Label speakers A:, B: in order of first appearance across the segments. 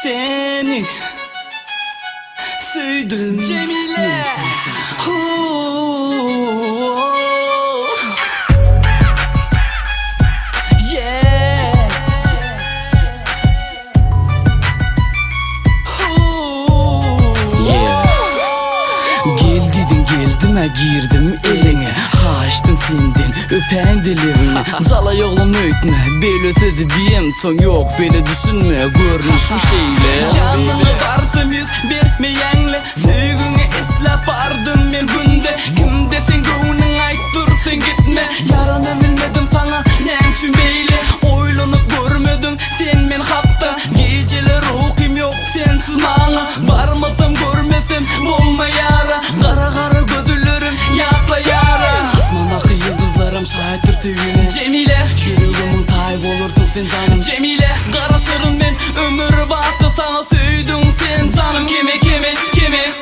A: Seni sevdim Cemile.
B: Girdim eline, kaçtım senden, öpen dilerini. Cala yolum öğütme, böyle sözü diyem son yok, böyle düşünme, görünüşüm şeyle.
A: Yanına varsam yüz vermeyenle, sevgini eslep ardım men günde. Kimde sen gönlün ait dursun gitme. Yaranı bilmedim sana, nemçün beyle. Oylanıp görmedim sen men hapta. Geceler uykum yok sensiz bana. Varmasam görmesem olma yara. Kara kara gözlerim yakla yara.
B: Asmandaki yıldızlarım şahittir sevgine.
A: Cemile,
B: yüreğimin tayf olursun sen canım.
A: Cemile, karaşırım ben ömür vakti sana sevdim sen canım. Kime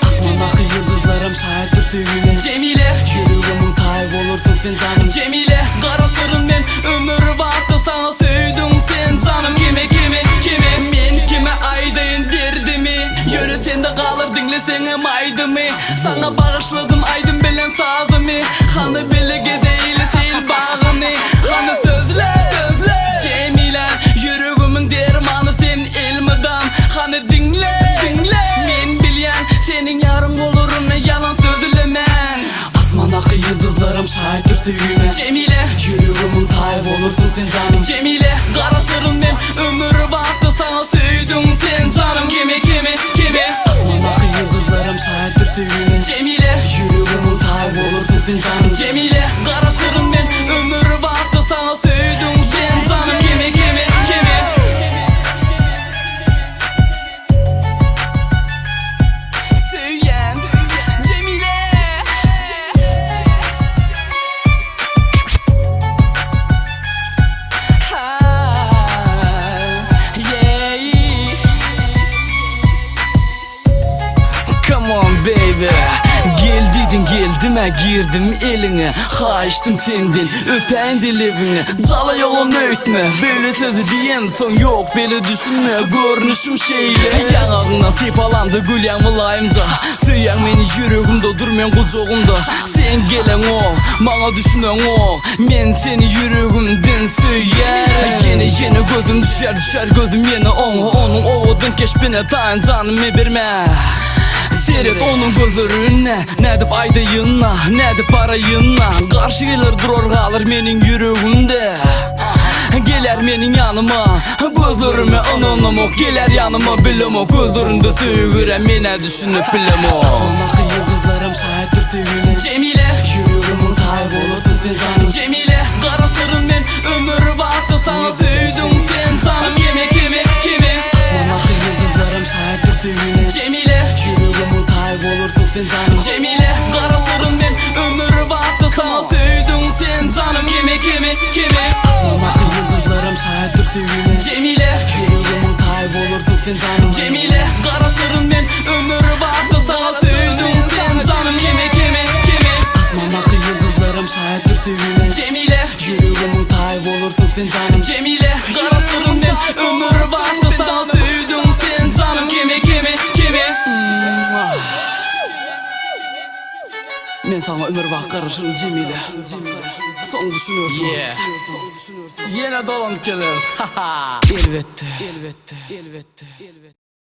B: Asmandaki yıldızlarım şahittir sevgine.
A: Cemile,
B: yüreğimin tayf olursun sen canım.
A: Cemile, karaşırım ben ömür vakti sana sevdim sen canım. Kime men kime aydayın derdimi. Yönü sende kalır dinlesene maydımı. Sana bağışladım aydın belen sazımı. Hanı bile gedeyle sil bağını. Hanı sözle Cemile, yüreğimin dermanı sen elmedam. Hanı dinle men bilyen senin yarın olurum ne yalan sözlemen.
B: Asmandaki yıldızlarım şahittir sevgine.
A: Cemile,
B: yüreğimin tayf olursun sen canım.
A: Cemile, karaşırım ben ömür vakti sana sevdim sen canım. Kime
B: Asmandaki yıldızlarım şahittir sevgine.
A: Cemile,
B: yüreğimin tayf olursun sen canım.
A: Cemile, karaşırım ben ömür vakti sana sevdim sen canım. Kime Söyleyen Cemile.
B: Come on baby. Geldim girdim eline, kaçtım senden, öpen dilerini. Cala yolum öğütme, böyle sözü diyem son yok, böyle düşünme, görünüşüm şeyle. Yanağından sipalandı gül yağmılayımca, söyleyen beni yüreğimde durmayan kucağımda. Sen gelen o, bana düşünen o, men seni yüreğimden söyler. Yine gözüm düşer gözüm yine onun oğudun keşfine tan canımı verme. Seyret onun gözlerine, ne dip aydayınla, ne dip arayınla. Karşı gelir durur kalır menin yüreğimde. Geler menin yanıma, gözlerime anlamok. Geler yanıma bilemok, gözlerinde söğüren mene düşünüp bilemok. Asmandaki yıldızlarım şahittir sevgine.
A: Cemile,
B: yüreğimin tayf olursun sen canım.
A: Cemile, karaşırım ben ömür vakti sana sevdim sen canım. Kime
B: Asmandaki yıldızlarım şahittir sevgine.
A: Cemile,
B: yüreğimin tayf olursun sen canım.
A: Cemile, karaşırım ben ömür vakti sana sevdim sen canım. Kime
B: Asmandaki yıldızlarım şahittir sevgine.
A: Cemile,
B: yüreğimin tayf olursun sen canım.
A: Cemile, karaşırım ben ömür vakti sana sevdim sen canım. Kime
B: Asmandaki yıldızlarım şahittir sevgine.
A: Cemile,
B: yüreğimin tayf olursun sen canım.
A: Cemile, karaşırım ben ömür vakti sana sevdim sen canım. Kime
B: Ben sana ömür vakti karışırım Cemile. Son düşünüyorsun. Yine dolanıp gelir. Elbette.